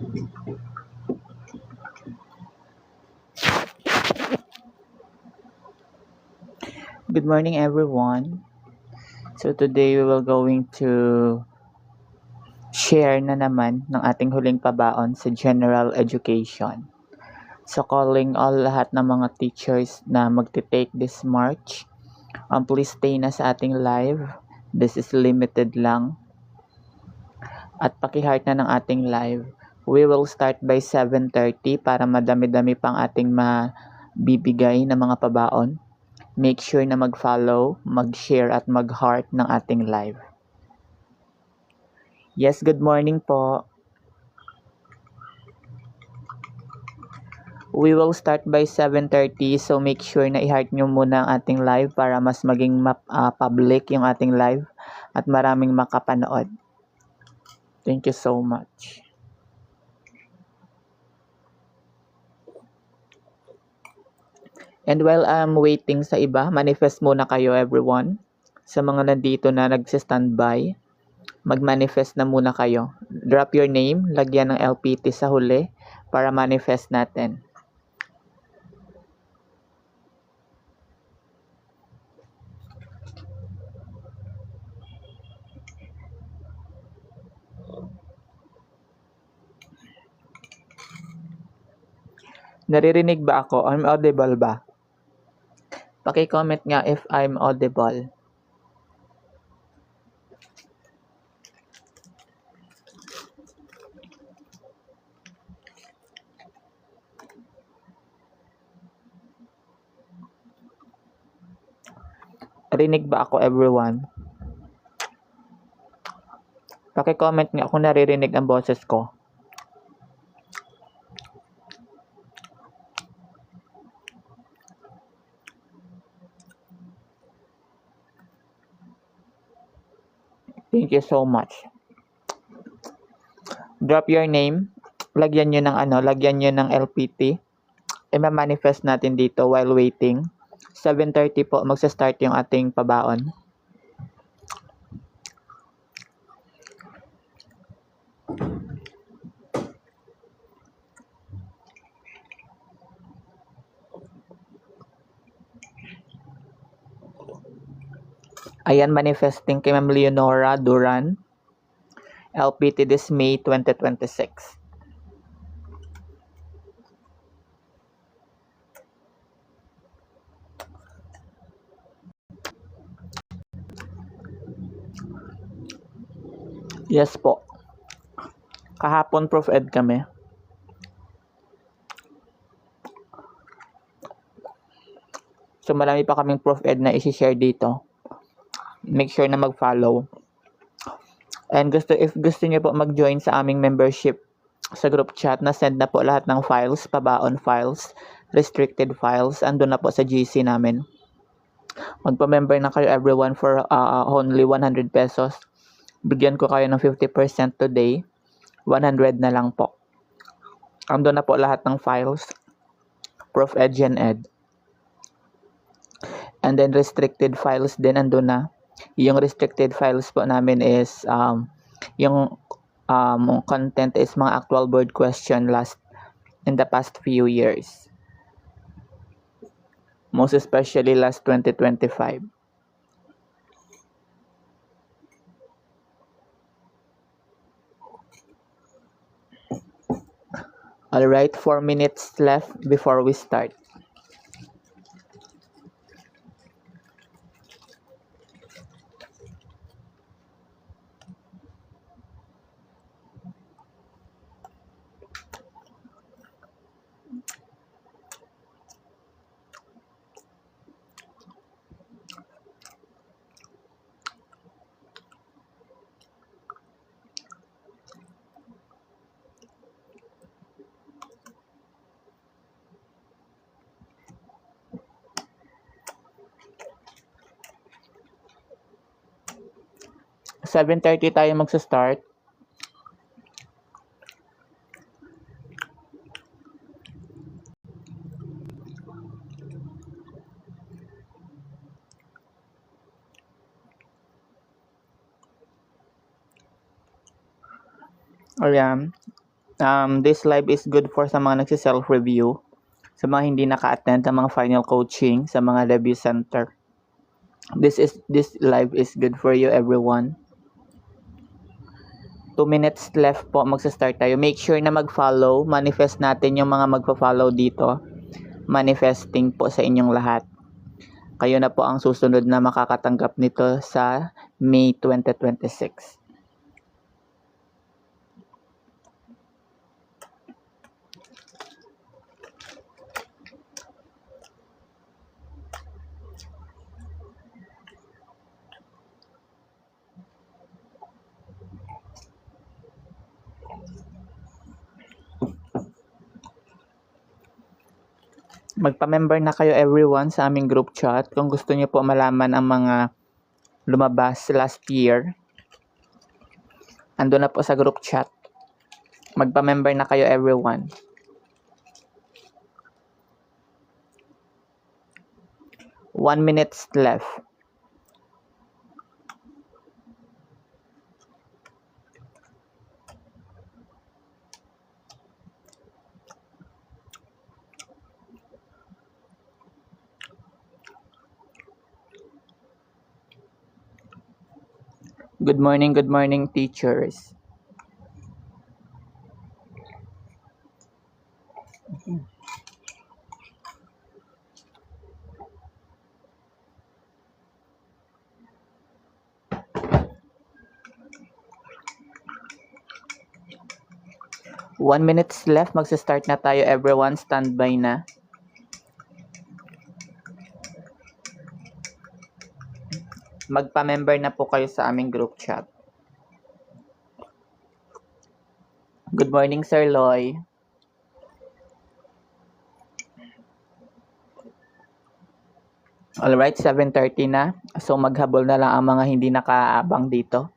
Good morning, everyone. So today we will going to share na naman ng ating huling pabaon sa general education. So calling all lahat ng mga teachers na magte-take this March, please stay na sa ating live. This is limited lang. At paki-heart na ng ating live. We will start by 7:30 para madami-dami pang ating mabibigay na mga pabaon. Make sure na mag-follow, mag-share at mag-heart ng ating live. Yes, good morning po. We will start by 7:30, so make sure na i-heart nyo muna ang ating live para mas maging public yung ating live at maraming makapanood. Thank you so much. And while I'm waiting sa iba, manifest muna kayo everyone. Sa mga nandito na nagsi-standby, mag-manifest na muna kayo. Drop your name, lagyan ng LPT sa huli para manifest natin. Naririnig ba ako? I'm audible ba? Paki-comment nga if I'm audible. Rinig ba ako everyone? Paki-comment nga kung naririnig ang boses ko. Thank you so much. Drop your name. Lagyan nyo ng LPT. I-manifest natin dito while waiting. 7:30 po magsa-start yung ating pabaon. Ayan, manifesting kay Ma'am Leonora Duran. LPT this May 2026. Yes po. Kahapon Prof Ed kami. So marami pa kaming Prof Ed na i-share dito. Make sure na mag-follow. And if gusto niyo po mag-join sa aming membership sa group chat, na send na po lahat ng files, pabaon files, restricted files, andun na po sa GC namin. Magpa-member na kayo everyone for only 100 pesos. Bigyan ko kayo ng 50% today. 100 na lang po. Andun na po lahat ng files. Prof Ed, Gen Ed. And then restricted files din andun na. Yung restricted files po namin is yung content is mga actual board question in the past few years. Most especially last 2025. Alright, 4 minutes left before we start. $7:30 tayo magsa-start. Ayan. This live is good for sa mga nagsi-self-review, sa mga hindi naka-attend ng mga final coaching, sa mga review center. This live is good for you, everyone. 2 minutes left po, magsa-start tayo. Make sure na mag-follow. Manifest natin yung mga magpa-follow dito. Manifesting po sa inyong lahat. Kayo na po ang susunod na makakatanggap nito sa May 2026. Magpa-member na kayo everyone sa aming group chat kung gusto niyo po malaman ang mga lumabas last year. Ando na po sa group chat. Magpa-member na kayo everyone. One minute left. Good morning teachers. One minute left, magsa-start na tayo everyone, standby na. Magpa-member na po kayo sa aming group chat. Good morning, Sir Loy. Alright, 7:30 na. So, maghabol na lang ang mga hindi nakaabang dito.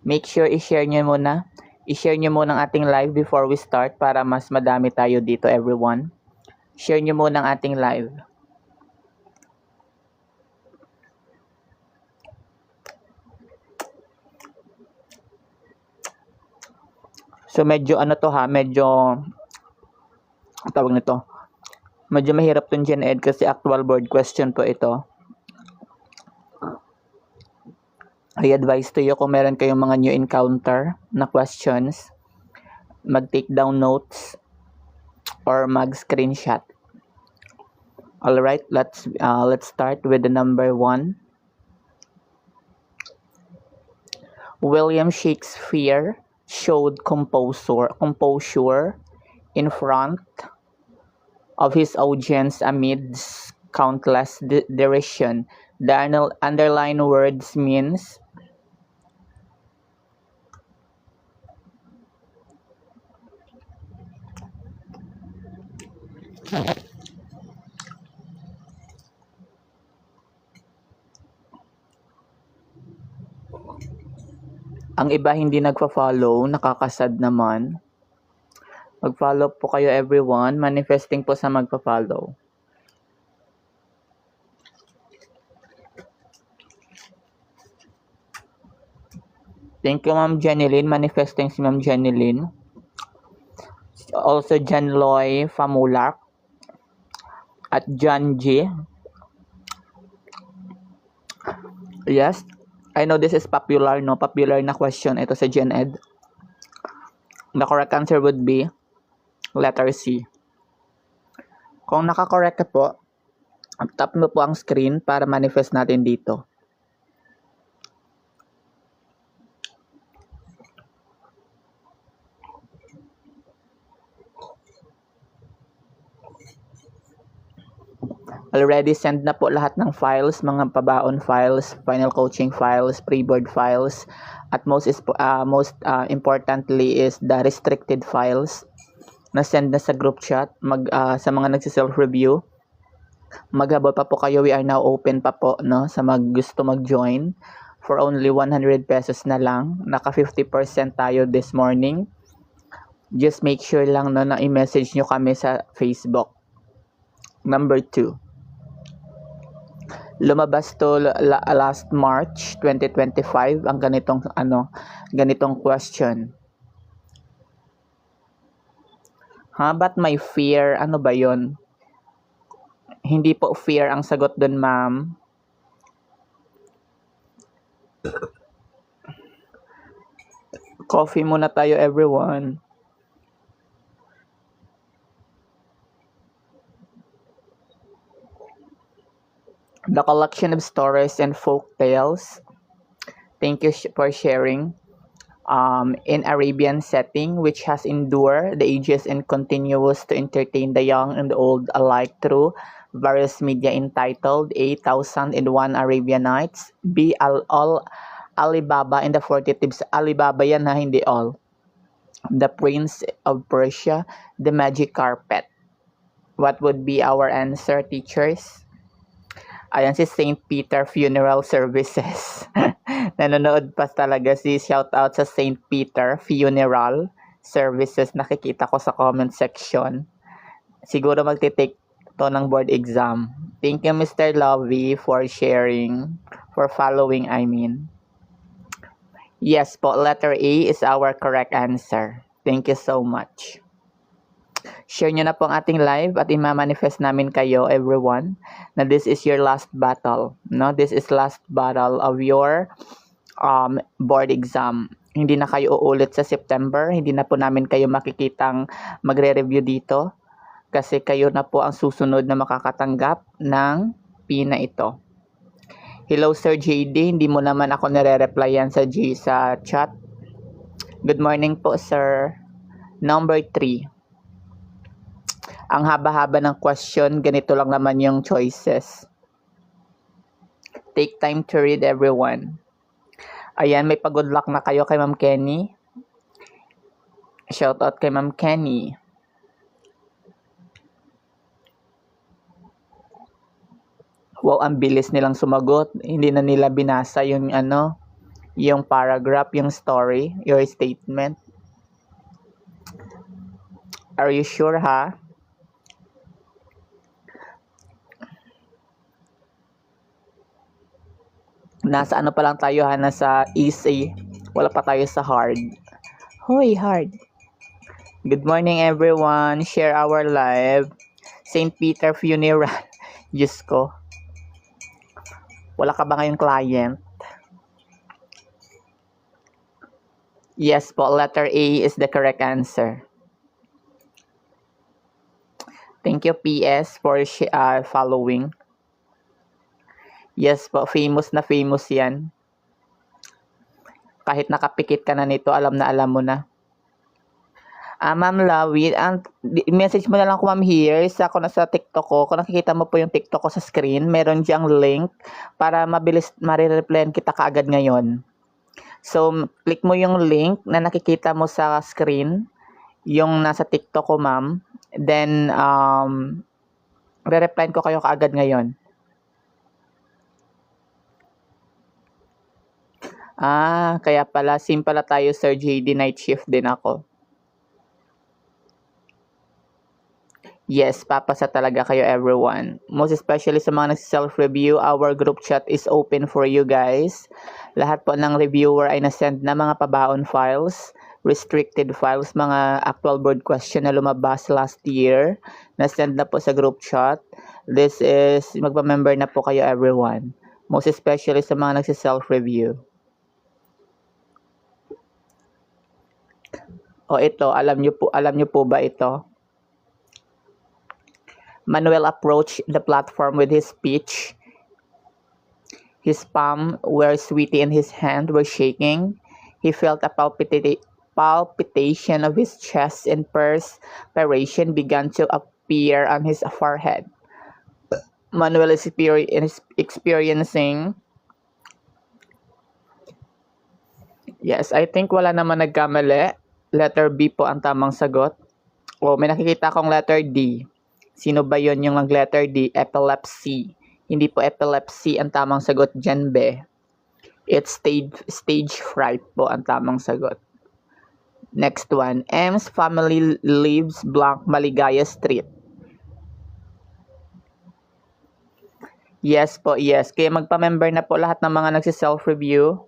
Make sure i-share nyo muna. I-share nyo muna ang ating live before we start para mas madami tayo dito, everyone. Share nyo muna ang ating live. So, medyo tawag nito, medyo mahirap tong Gen Ed kasi actual board question po ito. I advise to you kung meron kayong mga new encounter na questions, mag-take down notes or mag-screenshot. Alright, let's start with the number 1. William Shakespeare showed composure in front of his audience amidst countless derision. The underlined words means ang iba hindi nagfa-follow, nakakasad naman. Mag-follow po kayo everyone, manifesting po sa magpa-follow. Thank you, Ma'am Jenilyn. Manifesting si Ma'am Jenilyn. Also, John Loy Famulak. At John G. Yes, I know this is popular, no? Popular na question ito sa Gen Ed. The correct answer would be letter C. Kung naka-correct ka po, tap mo po ang screen para manifest natin dito. Already send na po lahat ng files, mga pabaon files, final coaching files, pre-board files, at most importantly is the restricted files na send na sa group chat. Sa mga nagsi-self-review, maghabol pa po kayo. We are now open pa po, no, sa gusto mag-join for only 100 pesos na lang. Naka 50% tayo this morning. Just make sure lang, no, na i-message nyo kami sa Facebook. Number 2. Lumabas to last March 2025 ang ganitong question. Ha? Ba't may fear? Ano ba yon? Hindi po fear ang sagot dun, ma'am. Coffee muna tayo, everyone. The collection of stories and folk tales. Thank you for sharing. In Arabian setting, which has endured the ages and continues to entertain the young and the old alike through various media entitled A, 1001 Arabian Nights, B, All Alibaba and the 40 Thieves. Alibaba yan ha, hindi all. The Prince of Persia, The Magic Carpet. What would be our answer, teachers? Ayan si St. Peter Funeral Services. Nanonood pa talaga si shout out sa St. Peter Funeral Services. Nakikita ko sa comment section. Siguro magtitake to ng board exam. Thank you, Mr. Lovey, for sharing, for following, I mean. Yes po, letter A is our correct answer. Thank you so much. Share nyo na po ang ating live at ima-manifest namin kayo, everyone, na this is your last battle. No? This is last battle of your board exam. Hindi na kayo uulit sa September. Hindi na po namin kayo makikitang magre-review dito kasi kayo na po ang susunod na makakatanggap ng P na ito. Hello, Sir JD. Hindi mo naman ako nire-replyan sa chat. Good morning po, sir. Number 3. Ang haba-haba ng question, ganito lang naman yung choices. Take time to read, everyone. Ayan, may pag-good luck na kayo kay Ma'am Kenny. Shout out kay Ma'am Kenny. Wow, ang bilis nilang sumagot. Hindi na nila binasa yung yung paragraph, yung story, your statement. Are you sure, ha? Nasa ano pa lang tayo, ha? Nasa easy. Wala pa tayo sa hard. Hoy, hard. Good morning, everyone. Share our live. St. Peter Funeral. Diyos ko. Wala ka ba ngayong client? Yes po, letter A is the correct answer. Thank you, PS, for following. Yes po, famous na famous yan. Kahit nakapikit ka na nito, alam mo na. Ma'am Lawi, message mo na lang ko, ma'am, here. Ako na sa TikTok ko. Kung nakikita mo po yung TikTok ko sa screen, meron diyang link para mabilis marireplyan kita kaagad ngayon. So, click mo yung link na nakikita mo sa screen, yung nasa TikTok ko, ma'am. Then, re-replyan ko kayo kaagad ngayon. Kaya pala, sim pala tayo, Sir JD, night shift din ako. Yes, papasa talaga kayo, everyone. Most especially sa mga nag-self-review, our group chat is open for you guys. Lahat po ng reviewer ay nasend na mga pabaon files, restricted files, mga actual board question na lumabas last year. Nasend na po sa group chat. This is, magpa-member na po kayo, everyone. Most especially sa mga nag-self-review. Ito, alam niyo po ba ito? Manuel approached the platform with his speech. His palms were sweaty and his hands were shaking. He felt a palpitation of his chest and perspiration began to appear on his forehead. Manuel is experiencing. Yes, I think wala naman nagkamali. Letter B po ang tamang sagot. May nakikita akong letter D. Sino ba yon yung letter D? Epilepsy. Hindi po epilepsy ang tamang sagot dyan, be. It's stage fright po ang tamang sagot. Next one. M's family lives blank Maligaya Street. Yes po, yes. Kaya magpa-member na po lahat ng mga nagsi-self-review.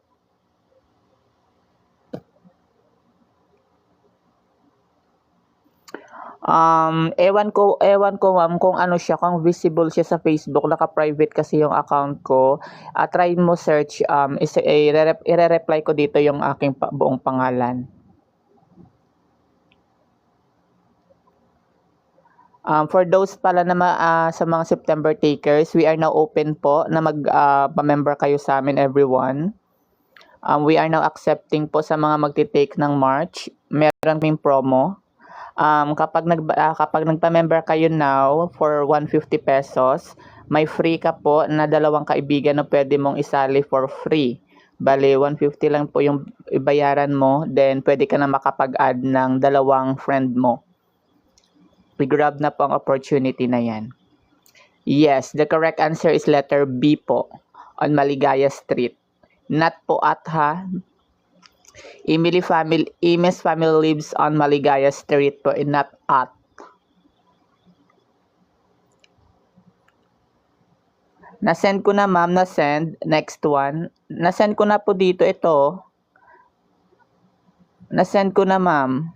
Ewan ko ma'am kung ano siya, kung visible siya sa Facebook, naka-private kasi yung account ko. Try mo search, ire-reply ko dito yung aking buong pangalan. For those pala na sa mga September takers, we are now open po na pa-member kayo sa amin, everyone. We are now accepting po sa mga magti-take ng March. Meron kaming promo. Kapag nagpa-member kayo now for 150 pesos, may free ka po na 2 kaibigan na pwede mong isali for free. Bale, 150 lang po yung ibayaran mo, then pwede ka na makapag-add ng 2 friend mo. I-grab na po ang opportunity na yan. Yes, the correct answer is letter B po, on Maligaya Street. Not po at ha. Imes family lives on Maligaya Street po, not at. Na-send ko na ma'am, na-send. Next one. Na-send ko na po dito ito. Na-send ko na ma'am.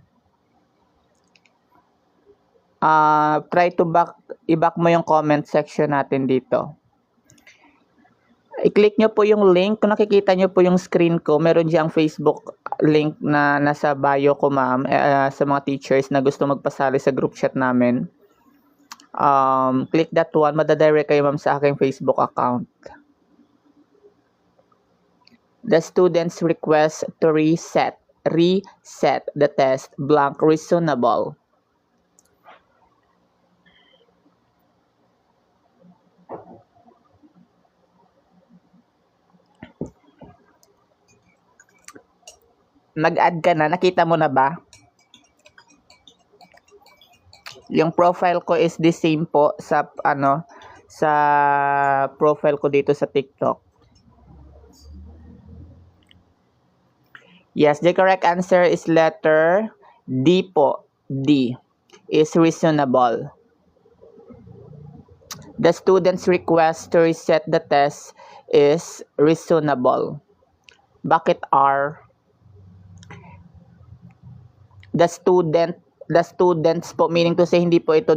Try to i-back mo yung comment section natin dito. I-click nyo po yung link. Kung nakikita nyo po yung screen ko, meron diyang Facebook link na nasa bio ko ma'am, sa mga teachers na gusto magpasali sa group chat namin. Click that one, madadirect kayo ma'am sa aking Facebook account. The students request to reset the test blank reasonable. Mag-add ka na, nakita mo na ba? Yung profile ko is the same po sa sa profile ko dito sa TikTok. Yes, the correct answer is letter D po. D is reasonable. The student's request to reset the test is reasonable. Bakit R? The students po, meaning to say hindi po ito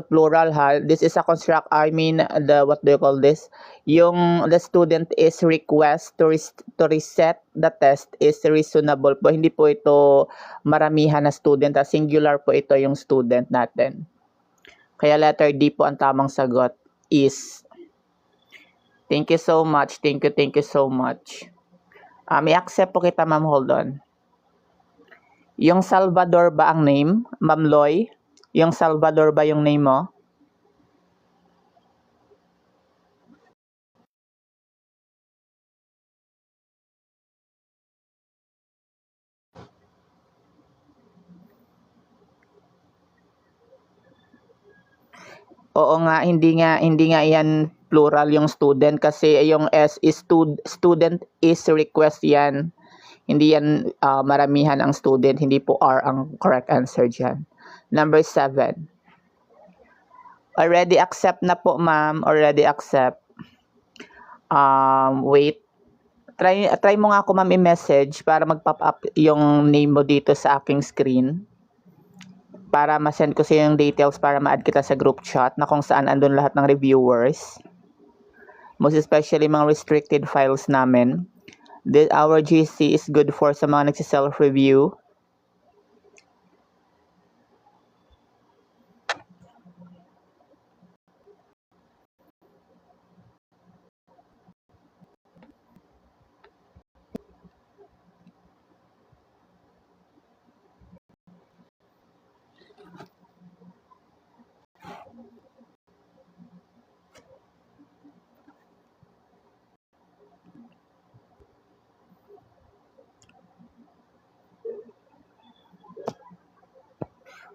plural ha. This is a construct, what do you call this? Yung the student is request to reset the test is reasonable po. Hindi po ito maramihan na student, singular po ito yung student natin. Kaya letter D po ang tamang sagot is. Thank you so much. Thank you so much. I-accept po kita ma'am, hold on. Yung Salvador ba ang name? Ma'am Loy? Yung Salvador ba yung name mo? Oo nga, hindi nga yan plural yung student kasi yung S is student is request yan. Hindi yan maramihan ang student, hindi po R ang correct answer dyan. Number 7. Already accept na po ma'am, already accept. Wait. Try mo nga ako ma'am i-message para mag-pop up yung name mo dito sa aking screen. Para ma-send ko sa yung details para ma-add kita sa group chat na kung saan andun lahat ng reviewers. Most especially mga restricted files namin. Our GC is good for sa mga nagsi-self-review.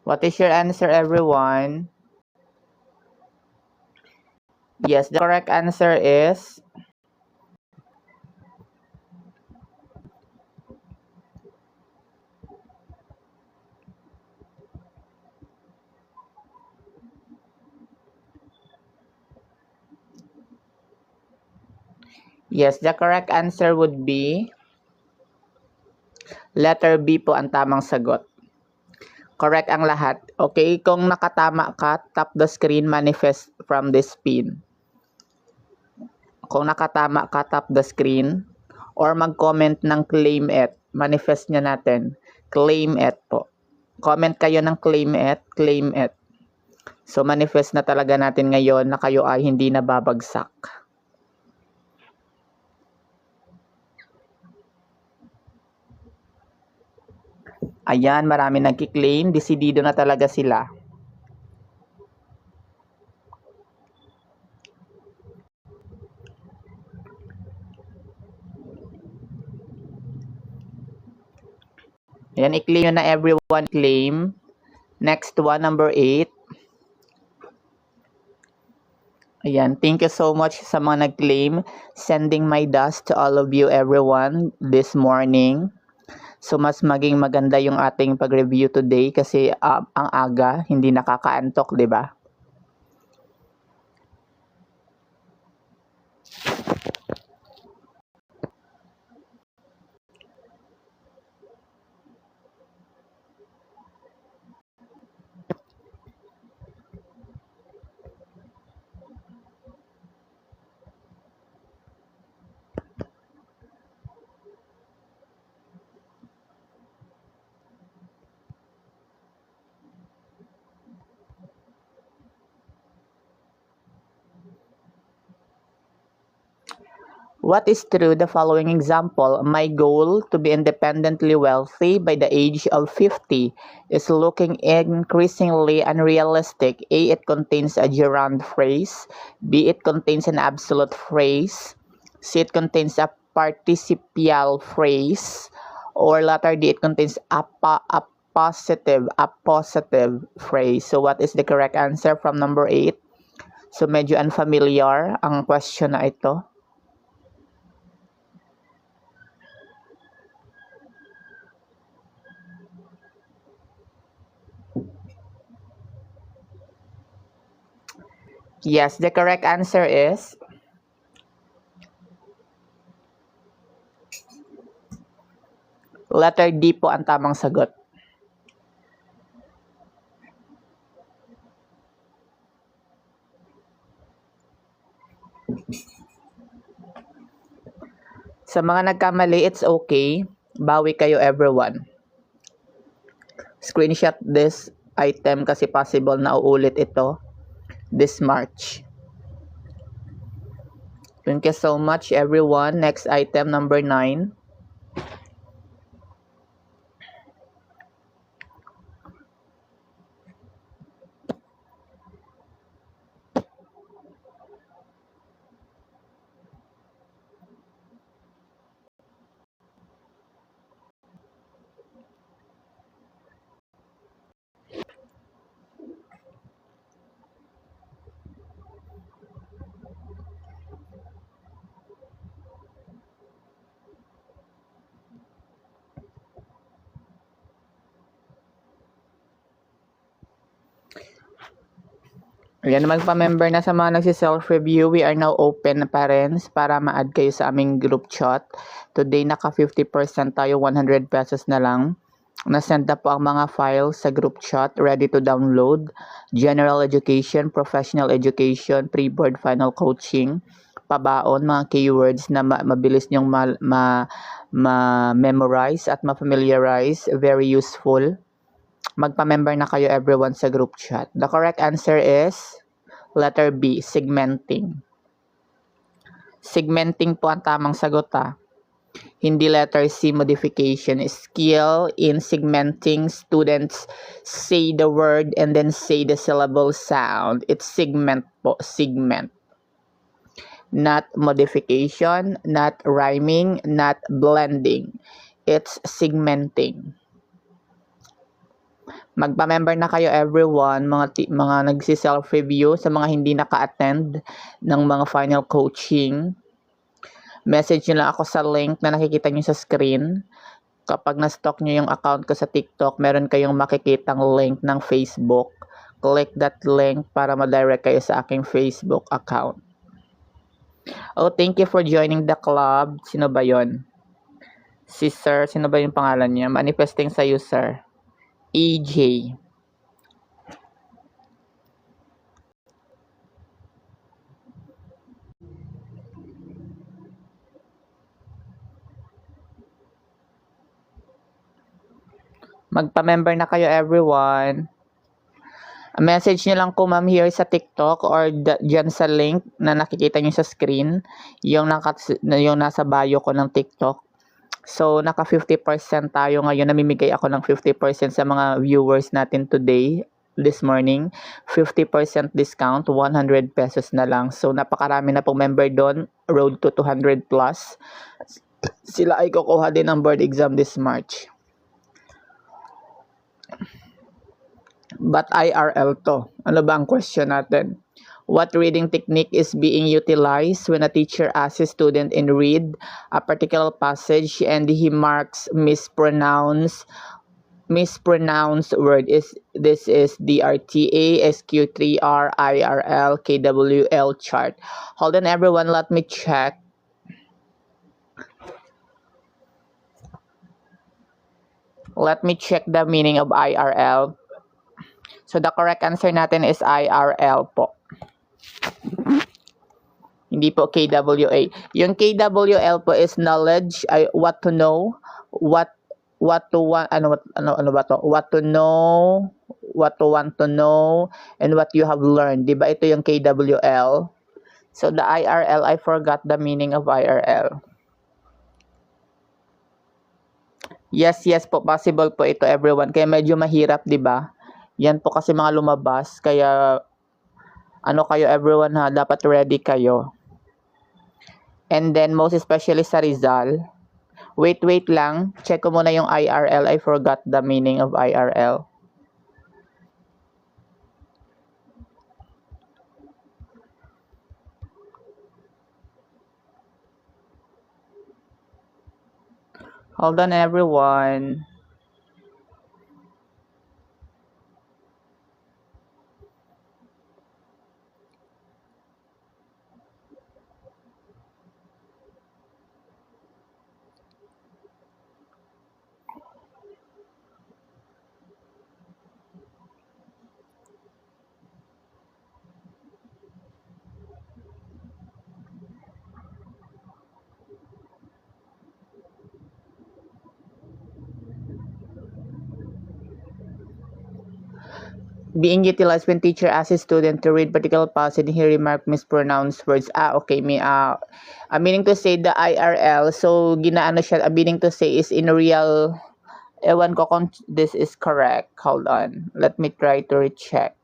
What is your answer, everyone? Yes, the correct answer is would be letter B po ang tamang sagot. Correct ang lahat. Okay? Kung nakatama ka, tap the screen, manifest from this pin. Kung nakatama ka, tap the screen. Or mag-comment ng claim it. Manifest nyo natin. Claim it po. Comment kayo ng claim it. Claim it. So, manifest na talaga natin ngayon na kayo ay hindi nababagsak. Ayan, marami nagki-claim. Desidido na talaga sila. Ayan, i-claim na everyone. Claim. Next one, number 8. Ayan, thank you so much sa mga nag-claim. Sending my dust to all of you, everyone, this morning. So, mas maging maganda yung ating pag-review today kasi ang aga, hindi nakakaantok, di ba? What is true? The following example. My goal to be independently wealthy by the age of 50 is looking increasingly unrealistic. A. It contains a gerund phrase. B. It contains an absolute phrase. C. It contains a participial phrase. Or letter D. It contains a positive phrase. So what is the correct answer from number 8? So medyo unfamiliar ang question na ito. Yes, the correct answer is letter D po ang tamang sagot. Sa mga nagkamali, it's okay. Bawi kayo, everyone. Screenshot this item kasi possible na uulit ito this March. Thank you so much, everyone. Next item, number 9. Ayan, magpa-member na sa mga nagsi-self-review. We are now open, parents, para ma-add kayo sa aming group chat. Today, naka 50% tayo, 100 pesos na lang. Na-send na po ang mga files sa group chat, ready to download. General education, professional education, pre-board final coaching, pabaon, mga keywords na mabilis nyong ma-memorize at ma-familiarize. Very useful. Magpa-member na kayo, everyone, sa group chat. The correct answer is letter B, segmenting. Segmenting po ang tamang sagot, Hindi letter C, modification. Skill in segmenting. Students say the word and then say the syllable sound. It's segment po, segment. Not modification, not rhyming, not blending. It's segmenting. Magpa-member na kayo, everyone, mga nagsi-self-review. Sa mga hindi naka-attend ng mga final coaching, message nyo lang ako sa link na nakikita nyo sa screen. Kapag na-stock nyo yung account ko sa TikTok, meron kayong makikitang link ng Facebook. Click that link para ma-direct kayo sa aking Facebook account. Oh, thank you for joining the club. Sino ba yon? Si Sir, sino ba yung pangalan niya? Manifesting sa you, Sir. EJ. Magpa-member na kayo, everyone. Message nyo lang ko, ma'am, here sa TikTok or dyan sa link na nakikita nyo sa screen, yung nasa bio ko ng TikTok. So, naka 50% tayo ngayon. Namimigay ako ng 50% sa mga viewers natin today, this morning. 50% discount, 100 pesos na lang. So, napakarami na pong member doon. Road to 200 plus. Sila ay kukuha din ng board exam this March. But IRL to. Ano ba ang question natin? What reading technique is being utilized when a teacher asks a student in read a particular passage and he marks mispronounced word? This is DRTA, SQ3R, IRL, KWL chart. Hold on, everyone. Let me check. Let me check the meaning of IRL. So, the correct answer natin is IRL po. Hindi po KWA. Yung KWL po is knowledge, what to know, what to want, ano ba to? What to know, what to want to know, and what you have learned. Diba ito yung KWL? So, the IRL, I forgot the meaning of IRL. Yes po, possible po ito, everyone. Kaya medyo mahirap, diba? Yan po kasi mga lumabas. Kaya, ano kayo, everyone ha, dapat ready kayo. And then, most especially sa Rizal. Wait lang. Check ko muna yung IRL. I forgot the meaning of IRL. Hold on, everyone. Being utilized when teacher asks a student to read particular passage and he remark mispronounced words. Okay, meaning to say the IRL. So, ginaano siya, meaning to say is in real, ewan ko kung this is correct. Hold on. Let me try to recheck.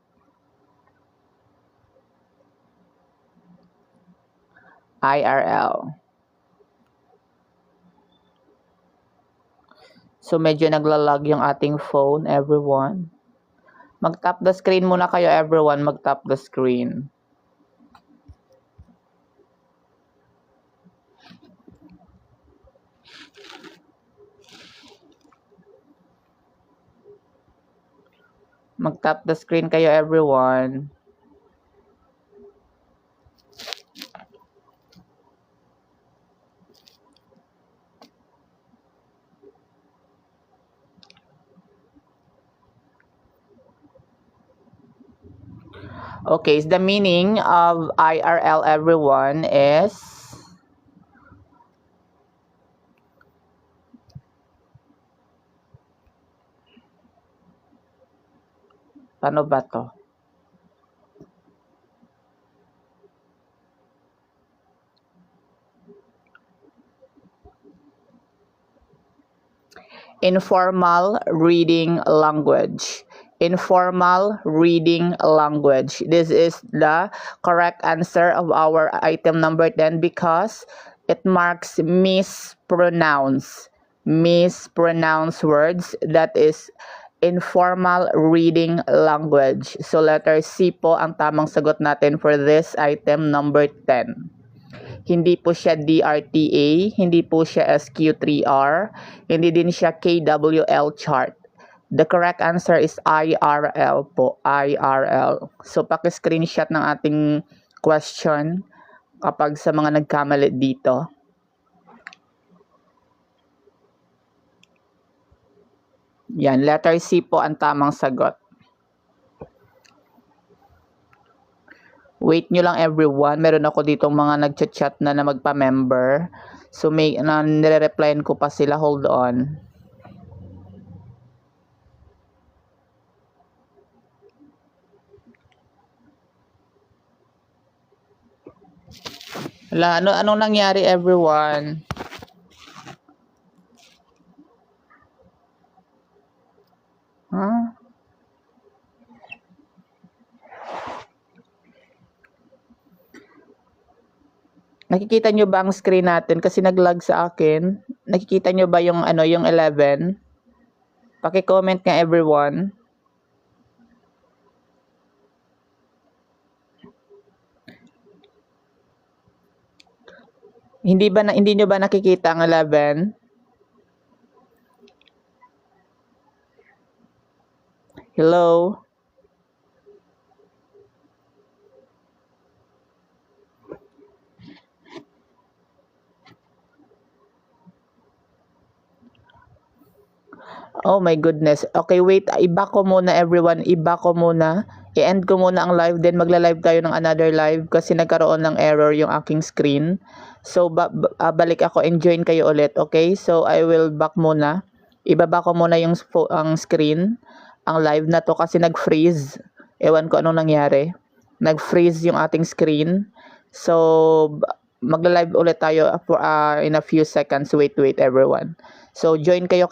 IRL. So, medyo naglalag yung ating phone, everyone. Mag-tap the screen muna kayo, everyone. Mag-tap the screen. Mag-tap the screen kayo, everyone. Okay, so the meaning of IRL, everyone, is paano ba to? Informal reading language. Informal reading language. This is the correct answer of our item number 10 because it marks mispronounced words. That is informal reading language. So letter C po ang tamang sagot natin for this item number 10. Hindi po siya DRTA, hindi po siya SQ3R, hindi din siya KWL chart. The correct answer is IRL po, IRL. So, paki-screenshot ng ating question kapag sa mga nagkamali dito. Yan, letter C po ang tamang sagot. Wait nyo lang everyone. Meron ako ditong mga nagchat-chat na magpa-member. So, nire-replyan ko pa sila. Hold on. Wala, anong nangyari everyone? Huh? Nakikita nyo ba ang screen natin? Kasi nag-lag sa akin. Nakikita nyo ba yung yung 11? Paki-comment nga everyone. Hindi nyo ba nakikita ang 11? Hello? Oh my goodness. Okay, wait. Iba ko muna everyone. Iba ko muna. I-end ko muna ang live. Then magla-live tayo ng another live kasi nagkaroon ng error yung aking screen. So, balik ako and join kayo ulit. Okay? So, I will back muna. Ibaba ko muna yung ang screen. Ang live na to kasi nag-freeze. Ewan ko anong nangyari. Nag-freeze yung ating screen. So, magla-live ulit tayo for, in a few seconds. Wait everyone. So, join kayo